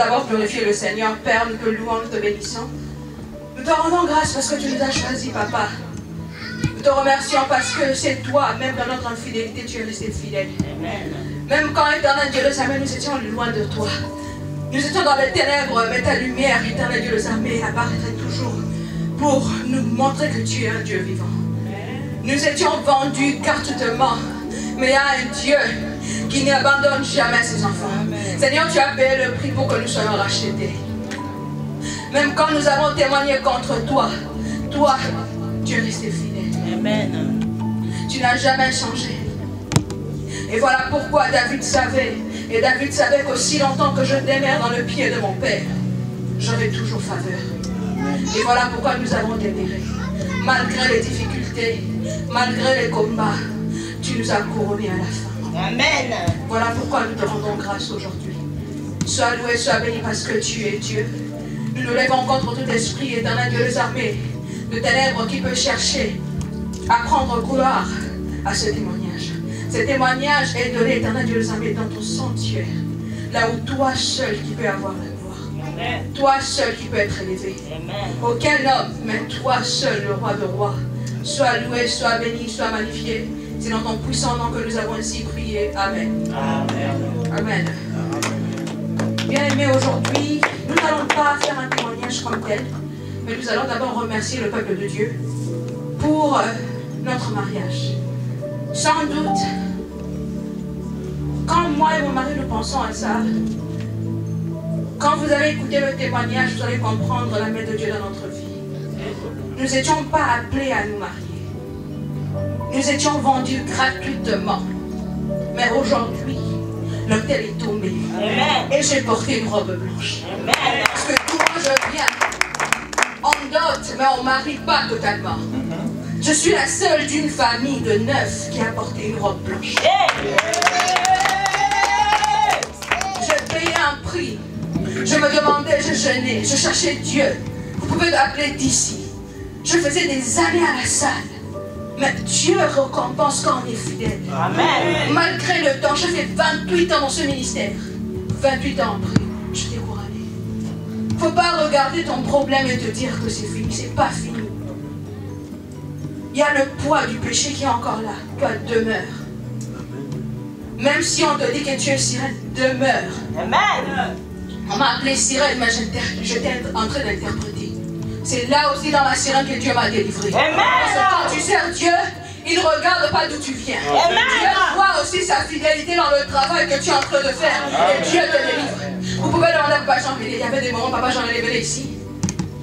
d'abord glorifier le Seigneur. Père, nous te louons, nous te bénissons. Nous te rendons grâce parce que tu nous as choisis, Papa. Nous te remercions parce que c'est toi, même dans notre infidélité, tu es resté fidèle. Amen. Même quand, éternel Dieu des armées, nous étions loin de toi. Nous étions dans les ténèbres, mais ta lumière, éternel Dieu des armées, apparaîtrait toujours pour nous montrer que tu es un Dieu vivant. Nous étions vendus gratuitement, mais il y a un Dieu qui n'abandonne jamais ses enfants. Amen. Seigneur, tu as payé le prix pour que nous soyons rachetés. Même quand nous avons témoigné contre toi, toi, tu es resté fidèle. Amen. Tu n'as jamais changé. Et voilà pourquoi David savait, et David savait qu'aussi longtemps que je demeure dans le pied de mon Père, j'aurai toujours faveur. Et voilà pourquoi nous avons demeuré. Malgré les difficultés, malgré les combats, tu nous as couronnés à la fin. Amen. Voilà pourquoi nous te rendons grâce aujourd'hui. Sois loué, sois béni parce que tu es Dieu. Nous nous levons contre tout esprit éternel Dieu des armées, de ténèbres qui peut chercher à prendre gloire à ce témoignage. Ce témoignage est donné, éternel Dieu des armées, dans ton sanctuaire, là où toi seul qui peux avoir la gloire. Amen. Toi seul qui peux être élevé. Amen. Aucun homme, mais toi seul, le roi de rois. Sois loué, sois béni, sois magnifié. C'est dans ton puissant nom que nous avons ainsi prié. Amen. Amen. Amen. Bien-aimés, aujourd'hui, nous n'allons pas faire un témoignage comme tel, mais nous allons d'abord remercier le peuple de Dieu pour notre mariage. Sans doute, quand moi et mon mari nous pensons à ça, quand vous allez écouter le témoignage, vous allez comprendre la main de Dieu dans notre vie. Nous n'étions pas appelés à nous marier. Nous étions vendus gratuitement. Mais aujourd'hui, l'autel est tombé. Amen. Et j'ai porté une robe blanche. Amen. Parce que d'où je viens, on dote, mais on ne marie pas totalement. Je suis la seule d'une famille de 9 qui a porté une robe blanche. J'ai payé un prix. Je me demandais, je jeûnais, je cherchais Dieu. Vous pouvez l'appeler d'ici. Je faisais des années à la salle. Mais Dieu récompense quand on est fidèle. Amen. Malgré le temps, j'ai fait 28 ans dans ce ministère. 28 ans après, je t'ai couragé. Il ne faut pas regarder ton problème et te dire que c'est fini. C'est pas fini. Il y a le poids du péché qui est encore là. Toi, demeure. Même si on te dit que tu es sirène, demeure. Amen. On m'a appelé sirène, mais j'étais en train d'interpréter. C'est là aussi dans la sirène que Dieu m'a délivré. Amen. Parce que quand tu sers Dieu, il ne regarde pas d'où tu viens. Amen. Dieu voit aussi sa fidélité dans le travail que tu es en train de faire. Et Dieu te délivre. Vous pouvez demander à Papa Jean Véné. Il y avait des moments, Papa Jean Véné ici.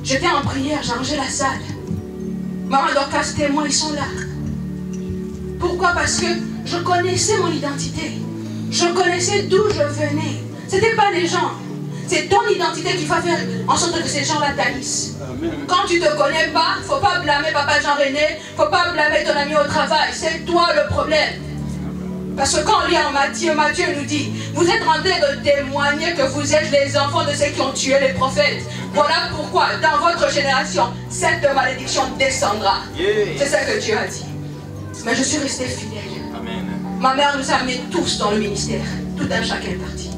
J'étais en prière, j'arrangeais la salle. Maman Dorcas, témoins, ils sont là. Pourquoi? Parce que je connaissais mon identité. Je connaissais d'où je venais. Ce n'était pas les gens. C'est ton identité qui va faire en sorte que ces gens-là t'haïssent. Quand tu ne te connais pas, il ne faut pas blâmer Papa Jean-René, il ne faut pas blâmer ton ami au travail. C'est toi le problème. Parce que quand on lit en Matthieu nous dit, vous êtes en train de témoigner que vous êtes les enfants de ceux qui ont tué les prophètes. Voilà pourquoi, dans votre génération, cette malédiction descendra. C'est ça que Dieu a dit. Mais je suis restée fidèle. Amen. Ma mère nous a amenés tous dans le ministère. Tout un chacun est parti.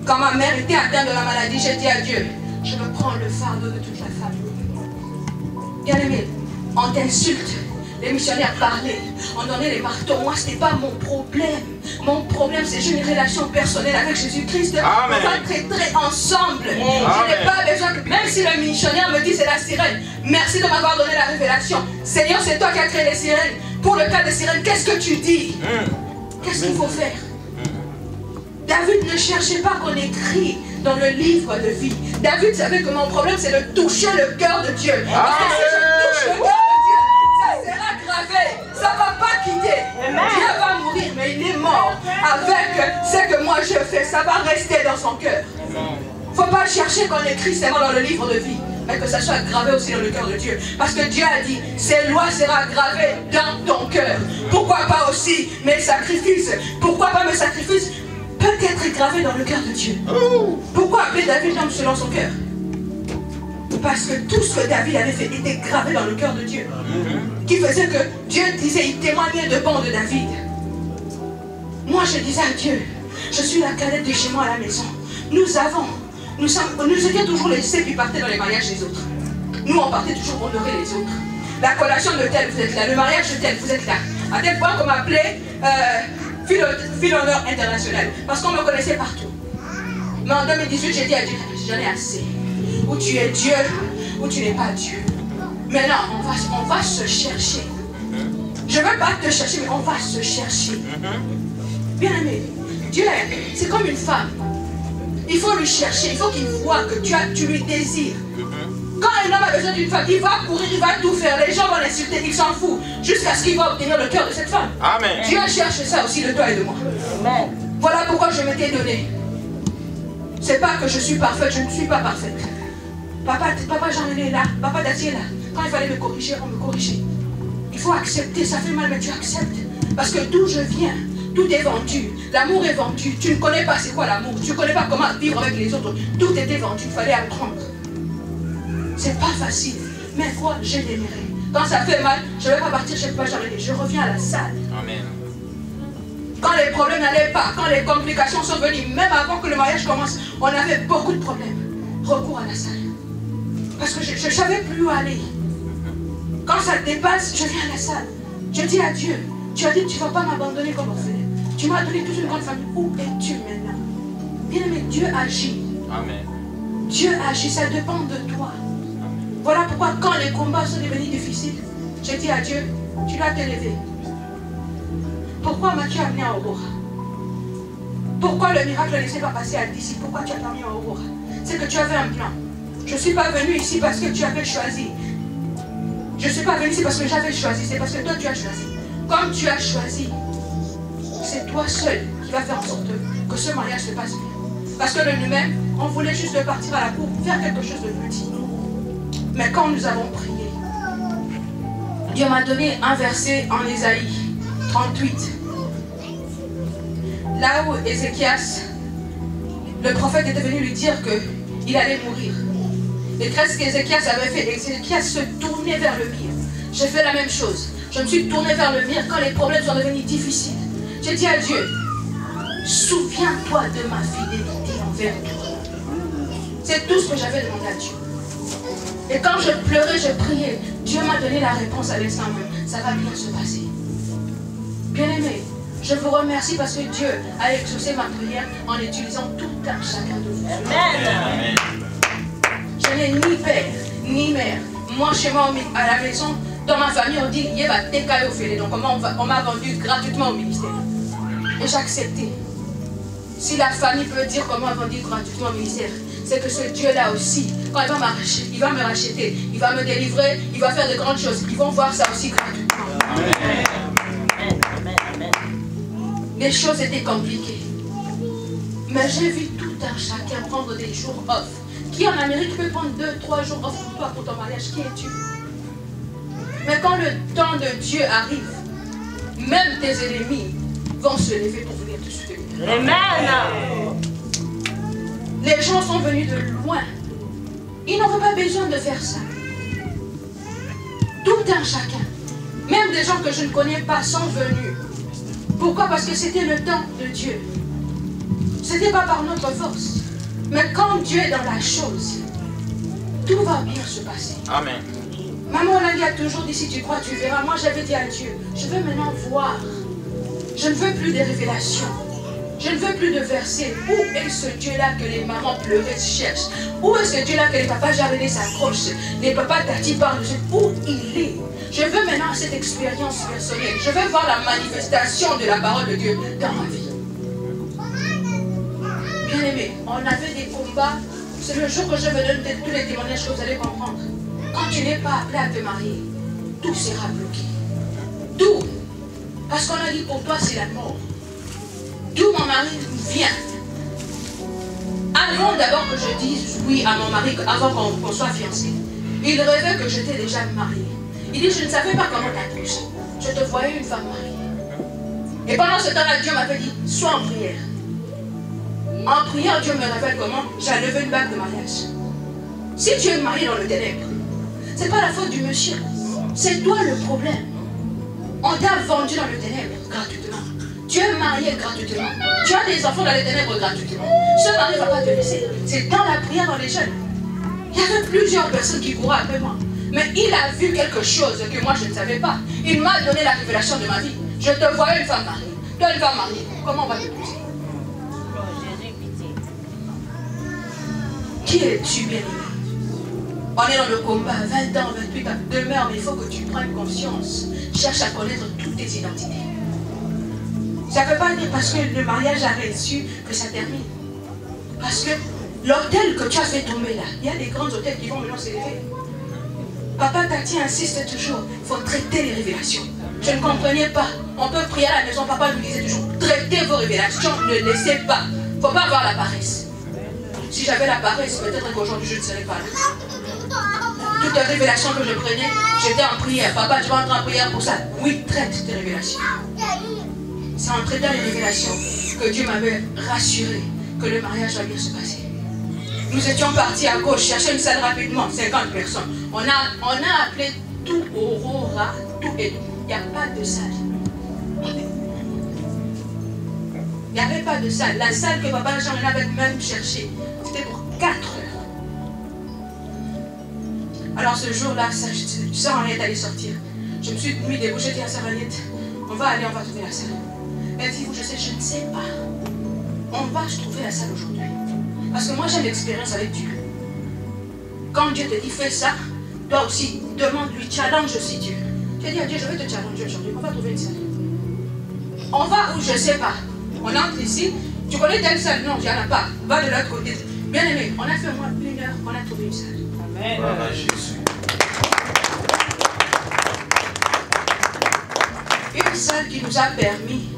Quand ma mère était atteinte de la maladie, j'ai dit à Dieu, je me prends le fardeau de toute la famille. Bien aimé, on t'insulte. Les missionnaires parlaient, on donnait les marteaux. Moi, ce n'est pas mon problème. Mon problème, c'est que j'ai une relation personnelle avec Jésus-Christ. On va traiter ensemble. Je n'ai pas besoin, même si le missionnaire me dit c'est la sirène, merci de m'avoir donné la révélation. Seigneur, c'est toi qui as créé les sirènes. Pour le cas des sirènes, qu'est-ce que tu dis? Qu'est-ce qu'il faut faire? David ne cherchait pas qu'on écrit dans le livre de vie. David savait que mon problème, c'est de toucher le cœur de Dieu. Parce que si je touche le cœur de Dieu, ça sera gravé. Ça ne va pas quitter. Dieu va mourir, mais il est mort. Avec ce que moi je fais, ça va rester dans son cœur. Il ne faut pas chercher qu'on écrit seulement dans le livre de vie, mais que ça soit gravé aussi dans le cœur de Dieu. Parce que Dieu a dit, ces lois seront gravées dans ton cœur. Pourquoi pas aussi mes sacrifices? Pourquoi pas mes sacrifices peut être gravé dans le cœur de Dieu? Pourquoi appeler David l'homme selon son cœur? Parce que tout ce que David avait fait était gravé dans le cœur de Dieu. Qui faisait que Dieu disait, il témoignait de bon de David. Moi je disais à Dieu, je suis la cadette de chez moi à la maison. Nous avons nous étions toujours les seuls qui partaient dans les mariages des autres. Nous, on partait toujours honorer les autres. La collation de tel, vous êtes là. Le mariage de tel, vous êtes là. À tel point qu'on m'appelait fille d'honneur international. Parce qu'on me connaissait partout. Mais en 2018, j'ai dit à Dieu, j'en ai assez. Ou tu es Dieu, ou tu n'es pas Dieu. Maintenant, on va se chercher. Je ne veux pas te chercher, mais on va se chercher. Bien aimé, Dieu, c'est comme une femme. Il faut lui chercher, il faut qu'il voit que tu lui désires. Quand un homme a besoin d'une femme, il va courir, il va tout faire. Les gens vont l'insulter, il s'en fout. Jusqu'à ce qu'il va obtenir le cœur de cette femme. Amen. Dieu cherche ça aussi de toi et de moi. Amen. Voilà pourquoi je m'étais donné. C'est pas que je suis parfaite, je ne suis pas parfaite. Papa Jean-René est là, Papa Dati est là. Quand il fallait me corriger, on me corrigeait. Il faut accepter, ça fait mal, mais tu acceptes. Parce que d'où je viens, tout est vendu. L'amour est vendu. Tu ne connais pas c'est quoi l'amour. Tu ne connais pas comment vivre avec les autres. Tout était vendu, il fallait apprendre. C'est pas facile. Mais quoi, je l'aimerai. Quand ça fait mal, je ne vais pas partir chez Papa Jean-René. Je reviens à la salle. Amen. Quand les problèmes n'allaient pas, quand les complications sont venues, même avant que le mariage commence, on avait beaucoup de problèmes. Recours à la salle. Parce que je ne savais plus où aller. Quand ça dépasse, je viens à la salle. Je dis à Dieu, tu as dit que tu ne vas pas m'abandonner comme orphelin. Tu m'as donné toute une grande famille. Où es-tu maintenant? Bien aimé, Dieu agit. Amen. Dieu agit, ça dépend de toi. Amen. Voilà pourquoi quand les combats sont devenus difficiles, je dis à Dieu, tu dois te lever. Pourquoi m'as-tu amené à Aurora? Pourquoi le miracle ne s'est pas passé à d'ici? Pourquoi tu as pas mis à Aurora? C'est que tu avais un plan. Je ne suis pas venu ici parce que tu avais choisi. Je ne suis pas venu ici parce que j'avais choisi. C'est parce que toi tu as choisi. Comme tu as choisi, c'est toi seul qui va faire en sorte que ce mariage se passe bien. Parce que de nous-mêmes, on voulait juste partir à la cour, faire quelque chose de petit. Mais quand nous avons prié, Dieu m'a donné un verset en Ésaïe 38. Là où Ézéchias, le prophète était venu lui dire qu'il allait mourir. Et qu'est-ce qu'Ézéchias avait fait? Ézéchias se tournait vers le mur. J'ai fait la même chose. Je me suis tournée vers le mur quand les problèmes sont devenus difficiles. J'ai dit à Dieu, souviens-toi de ma fidélité envers toi. C'est tout ce que j'avais demandé à Dieu. Et quand je pleurais, je priais, Dieu m'a donné la réponse à l'instant même. Ça va bien se passer. Bien aimé, je vous remercie parce que Dieu a exaucé ma prière en utilisant tout un chacun de vous. Amen. Je n'ai ni père, ni mère. Moi, chez moi, à la maison, dans ma famille, on dit donc on m'a vendu gratuitement au ministère. Et j'ai accepté. Si la famille peut dire comment on m'a vendu gratuitement au ministère, c'est que ce Dieu-là aussi, quand il va me racheter, il va me délivrer, il va faire de grandes choses. Ils vont voir ça aussi gratuitement. Amen. Les choses étaient compliquées. Mais j'ai vu tout un chacun prendre des jours off. Qui en Amérique peut prendre 2-3 jours off pour toi, pour ton mariage? Qui es-tu? Mais quand le temps de Dieu arrive, même tes ennemis vont se lever pour venir te soutenir. Amen. Les gens sont venus de loin. Ils n'auraient pas besoin de faire ça. Tout un chacun. Même des gens que je ne connais pas sont venus. Pourquoi? Parce que c'était le temps de Dieu. Ce n'était pas par notre force. Mais quand Dieu est dans la chose, tout va bien se passer. Amen. Maman Olandi a toujours dit, si tu crois, tu verras. Moi, j'avais dit à Dieu, je veux maintenant voir. Je ne veux plus de révélations. Je ne veux plus de versets. Où est ce Dieu-là que les mamans pleureuses cherchent? Où est ce Dieu-là que les papas Jean-René s'accrochent? Les papas Tati parlent de ce... Où il est? Je veux maintenant cette expérience personnelle. Je veux voir la manifestation de la parole de Dieu dans ma vie. Bien aimé, on avait des combats. C'est le jour que je me donne tous les témoignages que vous allez comprendre. Quand tu n'es pas appelé à te marier, tout sera bloqué. Tout. Parce qu'on a dit pour toi c'est la mort. D'où mon mari vient. Avant d'abord que je dise oui à mon mari, avant qu'on soit fiancés, il rêvait que j'étais déjà mariée. Il dit, je ne savais pas comment t'approcher. Je te voyais une femme mariée. Et pendant ce temps-là, Dieu m'avait dit, sois en prière. En prière, Dieu me révèle comment j'ai levé une bague de mariage. Si tu es marié dans le ténèbre, ce n'est pas la faute du monsieur. C'est toi le problème. On t'a vendu dans le ténèbre gratuitement. Tu es marié gratuitement. Tu as des enfants dans les ténèbres gratuitement. Ce mari ne va pas te laisser. C'est dans la prière, dans les jeûnes. Il y avait plusieurs personnes qui couraient après moi. Mais il a vu quelque chose que moi je ne savais pas. Il m'a donné la révélation de ma vie. Je te voyais une femme mariée. Toi, une femme mariée. Comment on va te pousser? Qui es-tu, bien-aimé? On est dans le combat, 20 ans, 28 ans. Demeure, mais il faut que tu prennes conscience. Cherche à connaître toutes tes identités. Ça ne veut pas dire parce que le mariage a réussi que ça termine. Parce que l'hôtel que tu as fait tomber là, il y a des grands hôtels qui vont maintenant s'élever. Papa Tati insiste toujours, il faut traiter les révélations. Je ne comprenais pas. On peut prier à la maison, papa nous disait toujours, traitez vos révélations, ne laissez pas. Il ne faut pas avoir la paresse. Si j'avais la paresse, peut-être qu'aujourd'hui je ne serais pas là. Toutes les révélations que je prenais, j'étais en prière. Papa, tu vas entrer en prière pour ça. Oui, traite tes révélations. C'est en traitant les révélations que Dieu m'avait rassuré que le mariage va bien se passer. Nous étions partis à gauche, chercher une salle rapidement, 50 personnes. On a appelé tout Aurora, tout et il n'y a pas de salle. Il n'y avait pas de salle. La salle que papa Jean avait même cherchée, c'était pour 4 heures. Alors ce jour-là, Sœur Agnette allait sortir. Je me suis mis debout, j'ai dit à Sœur Agnette, on va aller, on va trouver la salle. Elle dit, je ne sais pas. On va trouver la salle aujourd'hui. Parce que moi j'ai l'expérience avec Dieu. Quand Dieu te dit fais ça, toi aussi, demande-lui, challenge aussi Dieu. Tu dis à Dieu, je vais te challenger aujourd'hui, on va trouver une salle. On va où, je ne sais pas. On entre ici, tu connais telle salle? Non, il n'y en a pas. Va de l'autre côté. Bien aimé, on a fait au moins 1 heure, on a trouvé une salle. Amen. Voilà Jésus. Une salle qui nous a permis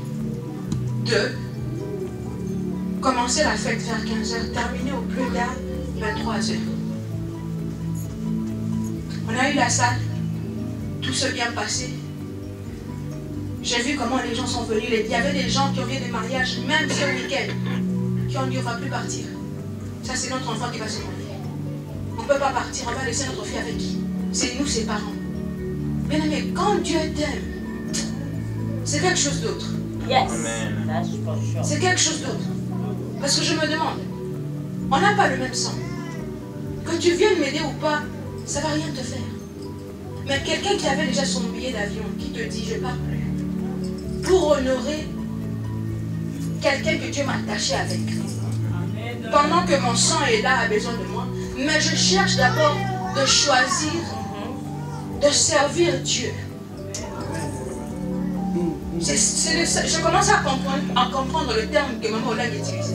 de commencer la fête vers 15h, terminer au plus tard 23h. On a eu la salle, tout s'est bien passé. J'ai vu comment les gens sont venus. Il y avait des gens qui ont fait des mariages, même ce week-end, qui ont dit on ne va plus partir. Ça, c'est notre enfant qui va se marier. On ne peut pas partir, on va laisser notre fille avec qui? C'est nous, ses parents. Bien aimé, quand Dieu t'aime, c'est quelque chose d'autre. Yes, that's for sure. C'est quelque chose d'autre. Parce que je me demande, on n'a pas le même sang. Que tu viennes m'aider ou pas, ça ne va rien te faire. Mais quelqu'un qui avait déjà son billet d'avion, qui te dit, je ne pars plus, pour honorer quelqu'un que Dieu m'a attaché avec. Pendant que mon sang est là, a besoin de moi, mais je cherche d'abord de choisir, de servir Dieu. Je commence à comprendre le terme que Maman Ola utilise.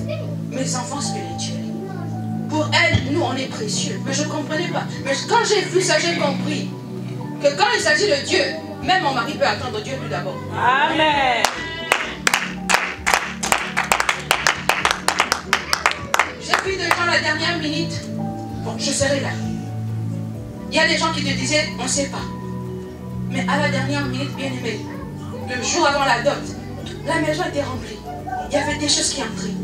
Mes enfants spirituels. Pour elle, nous, on est précieux. Mais je ne comprenais pas. Mais quand j'ai vu ça, j'ai compris que quand il s'agit de Dieu, même mon mari peut attendre Dieu tout d'abord. Amen. J'ai vu des gens la dernière minute. Bon, je serai là. Il y a des gens qui te disaient, on ne sait pas. Mais à la dernière minute, bien aimé, le jour avant la dot, la maison était remplie. Il y avait des choses qui entraient.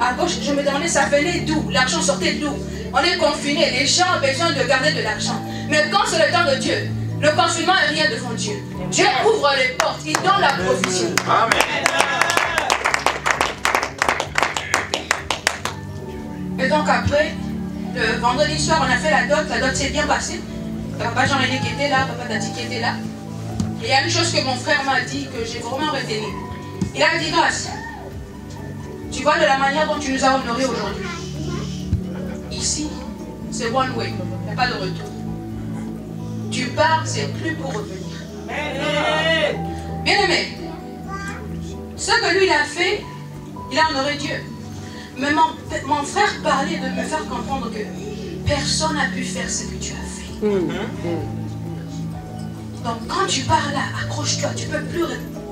À gauche, je me demandais, ça venait d'où? L'argent sortait d'où? On est confinés, les gens ont besoin de garder de l'argent. Mais quand c'est le temps de Dieu, le confinement est rien devant Dieu. Dieu ouvre les portes, il donne la provision. Amen. Et donc après, le vendredi soir, on a fait la dot s'est bien passée. Papa Jean-René qui était là, papa Tati qui était là. Et il y a une chose que mon frère m'a dit que j'ai vraiment retenu. Il a dit, Grâce, tu vois de la manière dont tu nous as honorés aujourd'hui. Ici, c'est one way, il n'y a pas de retour. Tu pars, c'est plus pour revenir. Bien aimé, ce que lui il a fait, il a honoré Dieu. Mais mon frère parlait de me faire comprendre que personne n'a pu faire ce que tu as fait. Donc quand tu pars là, accroche-toi, tu peux plus...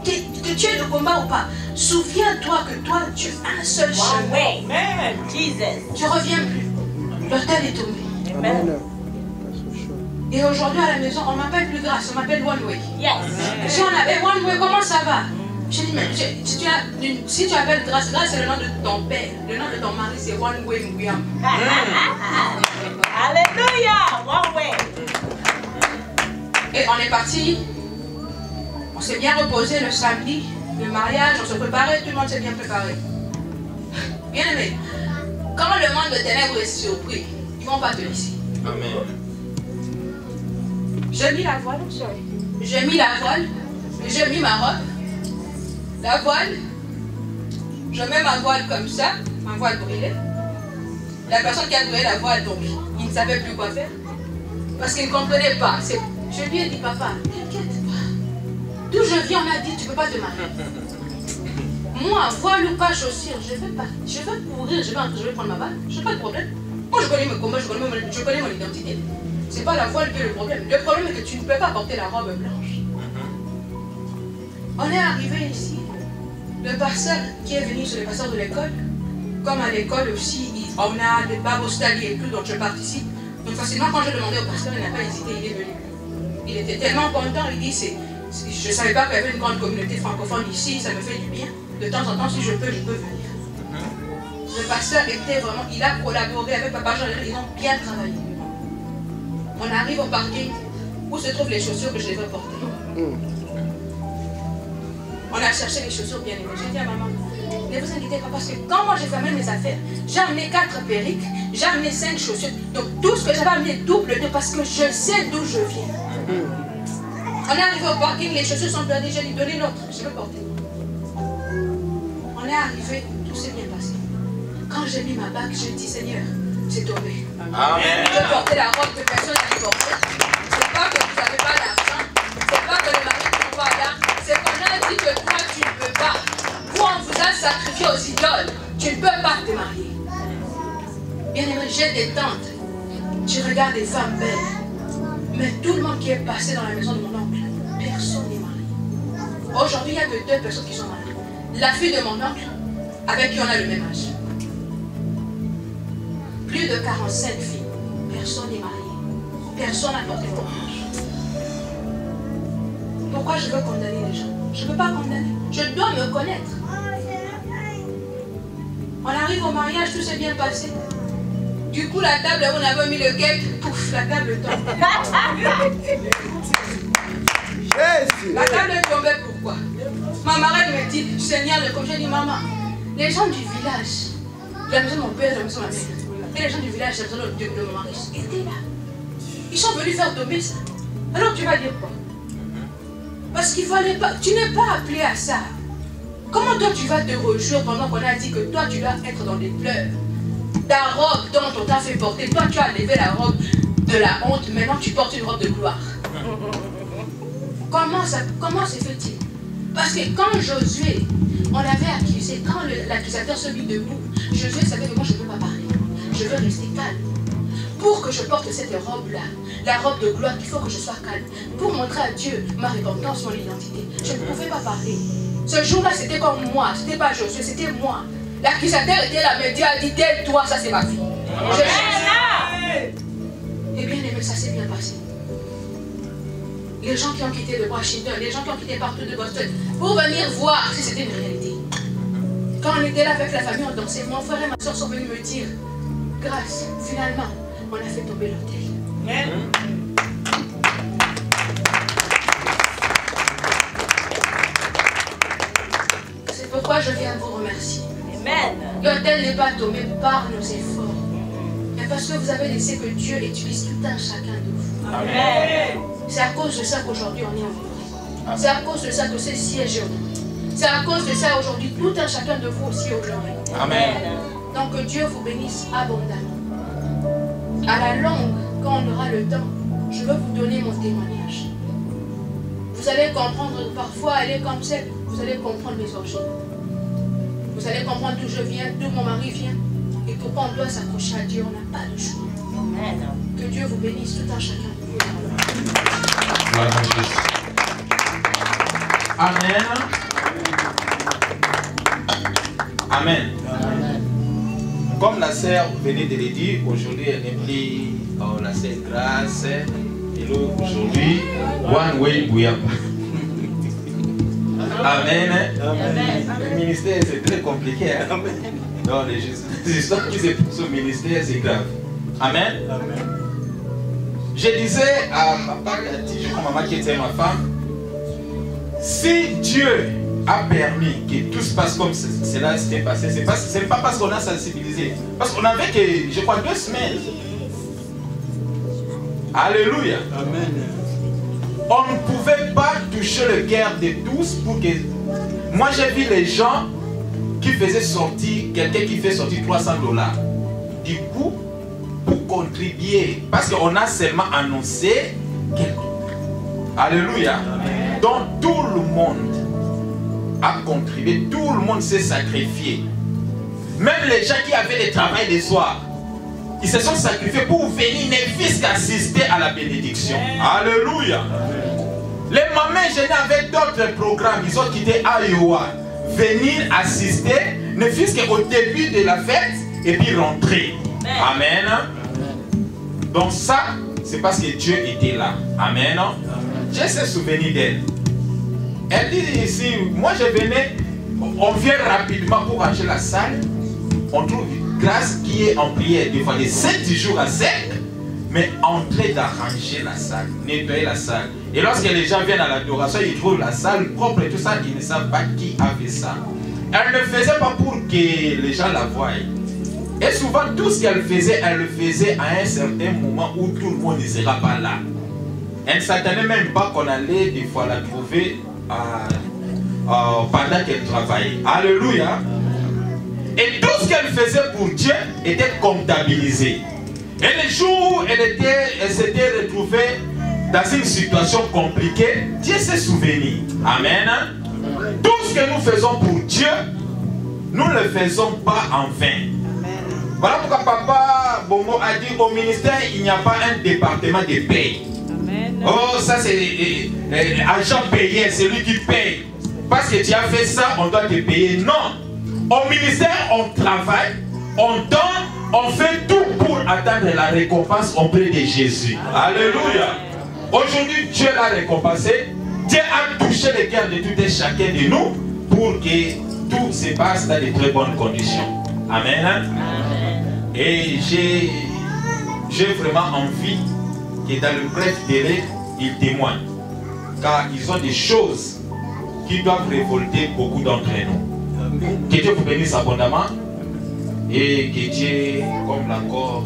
Que tu aies le combat ou pas, souviens-toi que toi, tu as un seul chemin. Amen. Jesus. Tu reviens plus. L'hôtel est tombé. Amen. Et aujourd'hui à la maison, on m'appelle plus Grâce, on m'appelle One Way. Yes. Si on avait One Way, comment ça va? J'ai dit, mais si tu appelles Grâce, Grâce c'est le nom de ton père, le nom de ton mari c'est One Way Nguyam. Alléluia. One way. Et on est parti. On s'est bien reposé le samedi. Le mariage, on se préparait, tout le monde s'est bien préparé. Bien aimé, quand le monde de ténèbres est surpris, ils ne vont pas te laisser. Amen. J'ai mis la voile, j'ai mis la voile, j'ai mis ma robe. La voile, je mets ma voile comme ça, ma voile brûlée. La personne qui a brûlé la voile, donc, il ne savait plus quoi faire. Parce qu'il ne comprenait pas. Je lui ai dit, papa, t'inquiète pas. D'où je viens, on a dit, tu ne peux pas te marier. Moi, voile ou pas, chaussures, je vais courir, je vais prendre ma balle, je n'ai pas de problème. Moi, je connais mes combats, je connais mon identité. Ce n'est pas la voile qui est le problème. Le problème est que tu ne peux pas porter la robe blanche. On est arrivé ici. Le pasteur qui est venu, c'est le pasteur de l'école. Comme à l'école aussi, on a des babostaliers et tout, donc je participe. Donc facilement, quand j'ai demandé au pasteur, il n'a pas hésité, il est venu. Il était tellement content, il dit, je ne savais pas qu'il y avait une grande communauté francophone ici, ça me fait du bien. De temps en temps, si je peux venir. Le pasteur était vraiment, il a collaboré avec Papa Jean, ils ont bien travaillé. On arrive au parking où se trouvent les chaussures que je devais porter. On a cherché les chaussures bien aimées. J'ai dit à maman, ne vous inquiétez pas parce que quand moi j'ai fermé mes affaires, j'ai amené 4 perruques, j'ai amené 5 chaussures. Donc tout ce que j'avais amené double de parce que je sais d'où je viens. On est arrivé au parking, les chaussures sont perdues, j'ai dit donnez l'autre, je vais porter. On est arrivé, tout s'est bien passé. Quand j'ai mis ma bague, j'ai dit Seigneur, c'est tombé. Amen. Je portais la robe que personne n'a portée. C'est pas que vous n'avez pas d'argent, c'est pas que les maris ne sont pas là, c'est qu'on a dit que toi tu ne peux pas. Vous on vous a sacrifié aux idoles, tu ne peux pas te marier. Bien aimé, j'ai des tantes, tu regardes des femmes belles, mais tout le monde qui est passé dans la maison de mon oncle, personne n'est marié. Aujourd'hui, il n'y a que 2 personnes qui sont mariées. La fille de mon oncle, avec qui on a le même âge. Plus de 45 filles. Personne n'est marié. Personne n'a porté le mariage. Pourquoi je veux condamner les gens? Je ne peux pas condamner. Je dois me connaître. On arrive au mariage, tout s'est bien passé. Du coup, la table où on avait mis le cake, pouf, la table tombe. La table est tombée, pourquoi? Ma marraine me dit, Seigneur, comme j'ai dit, maman, les gens du village, la maison de mon père, la maison de ma mère, et les gens du village, la maison de mon mari, étaient là. Ils sont venus faire tomber ça. Alors tu vas dire quoi? Parce qu'il fallait pas, tu n'es pas appelé à ça. Comment toi tu vas te réjouir pendant qu'on a dit que toi tu dois être dans des pleurs? Ta robe dont on t'a fait porter, toi tu as levé la robe de la honte, maintenant tu portes une robe de gloire. Comment se fait-il? Parce que quand Josué, on l'avait accusé, quand l'accusateur se mit debout, Josué savait que moi je ne peux pas parler. Je veux rester calme. Pour que je porte cette robe-là, la robe de gloire, il faut que je sois calme. Pour montrer à Dieu ma repentance, mon identité. Je ne pouvais pas parler. Ce jour-là, c'était comme moi. C'était pas Josué, c'était moi. L'accusateur était là, mais Dieu a dit, tais-toi, ça c'est ma fille. Je suis là. Et bien aimé, ça s'est bien passé. Les gens qui ont quitté de Washington, les gens qui ont quitté partout de Boston, pour venir voir si c'était une réalité. Quand on était là avec la famille, on dansait. Mon frère et ma soeur sont venus me dire, grâce, finalement, on a fait tomber l'hôtel. C'est pourquoi je viens vous remercier. L'hôtel n'est pas tombé par nos efforts, mais parce que vous avez laissé que Dieu utilise tout un chacun de vous. Amen. C'est à cause de ça qu'aujourd'hui on est honoré. C'est à cause de ça que ce siège est honoré. C'est à cause de ça aujourd'hui tout un chacun de vous aussi est honoré. Amen. Donc que Dieu vous bénisse abondamment. À la longue, quand on aura le temps, je veux vous donner mon témoignage. Vous allez comprendre, parfois elle est comme ça, vous allez comprendre mes origines. Vous allez comprendre d'où je viens, d'où mon mari vient. Et pourquoi on doit s'accrocher à Dieu, on n'a pas de choix. Amen. Que Dieu vous bénisse tout un chacun de vous. Amen. Amen. Comme la sœur venait de le dire, aujourd'hui elle n'est plus la sœur Grâce. Et aujourd'hui, One Way Bouyamba. Amen. Le ministère c'est très compliqué. Hein? Non, les histoires qui se passent au ministère c'est grave. Amen. Je disais à papa, je crois maman qui était ma femme, si Dieu a permis que tout se passe comme cela s'était passé, ce n'est pas parce qu'on a sensibilisé. Parce qu'on avait que, je crois, 2 semaines. Alléluia. Amen. On ne pouvait pas toucher le cœur de tous pour que... Moi, j'ai vu les gens qui faisaient sortir, quelqu'un qui fait sortir $300. Du coup, pour contribuer, parce qu'on a seulement annoncé que... Alléluia. Amen. Donc, tout le monde a contribué, tout le monde s'est sacrifié. Même les gens qui avaient le travail des soirs, ils se sont sacrifiés pour venir ne fût qu'assister à la bénédiction. Alléluia. Les mamans jeunes avaient d'autres programmes. Ils ont quitté Iowa. Venir assister, ne fût qu'au début de la fête et puis rentrer. Amen. Donc ça, c'est parce que Dieu était là. Amen. J'ai ce souvenir d'elle. Elle dit ici, moi je venais, on vient rapidement pour ranger la salle. On trouve grâce qui est en prière, des fois de 7 jours à 7, mais en train d'arranger la salle, nettoyer la salle. Et lorsque les gens viennent à l'adoration, ils trouvent la salle propre et tout ça, ils ne savent pas qui a fait ça. Elle ne faisait pas pour que les gens la voient. Et souvent, tout ce qu'elle elle le faisait à un certain moment où tout le monde ne sera pas là. Elle ne s'attendait même pas qu'on allait des fois la trouver pendant qu'elle travaillait. Alléluia. Et tout ce qu'elle faisait pour Dieu était comptabilisé. Et le jour où elle s'était retrouvée dans une situation compliquée, Dieu s'est souvenu. Amen. Tout ce que nous faisons pour Dieu, nous ne le faisons pas en vain. Voilà pourquoi Papa Bongo a dit au ministère, il n'y a pas un département de paye. Oh, ça c'est agent payé, c'est lui qui paye. Parce que tu as fait ça, on doit te payer. Non. Au ministère, on travaille, on donne, on fait tout pour atteindre la récompense auprès de Jésus. Alléluia. Aujourd'hui, Dieu l'a récompensé. Dieu a touché le cœur de tout et chacun de nous pour que tout se passe dans de très bonnes conditions. Amen. Amen. Et j'ai vraiment envie que dans le bref délai, ils témoignent. Car ils ont des choses qui doivent révolter beaucoup d'entre nous. Que Dieu vous bénisse abondamment et que Dieu comble encore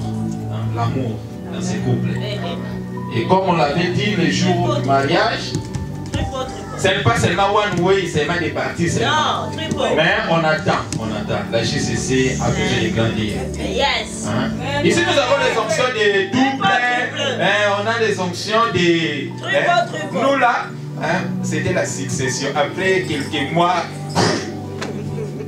l'amour dans ces couples. Et comme on l'avait dit le jour du mariage, ce n'est pas seulement one way, c'est seulement des parties. Mais on attend. La JCC a besoin de grandir. Yes. Hein? Ici nous avons les onctions de double, on a les onctions de... Nous là, hein, c'était la succession. Après quelques mois...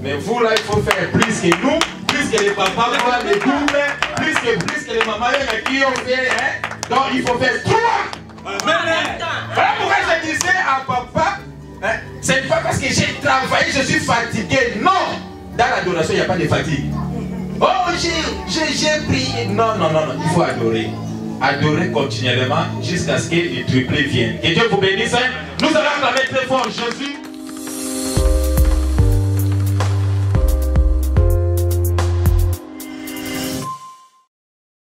Mais vous là, il faut faire plus que nous, plus que les papas, les doubles, plus que les mamans qui ont fait. Hein? Donc il faut faire 3. Voilà pourquoi je disais à papa, hein, c'est pas parce que j'ai travaillé, je suis fatigué. Non, dans l'adoration, il n'y a pas de fatigue. Oh, j'ai prié. Non, il faut adorer. Adorer continuellement jusqu'à ce que le triplé vienne. Que Dieu vous bénisse. Nous allons acclamer très fort Jésus.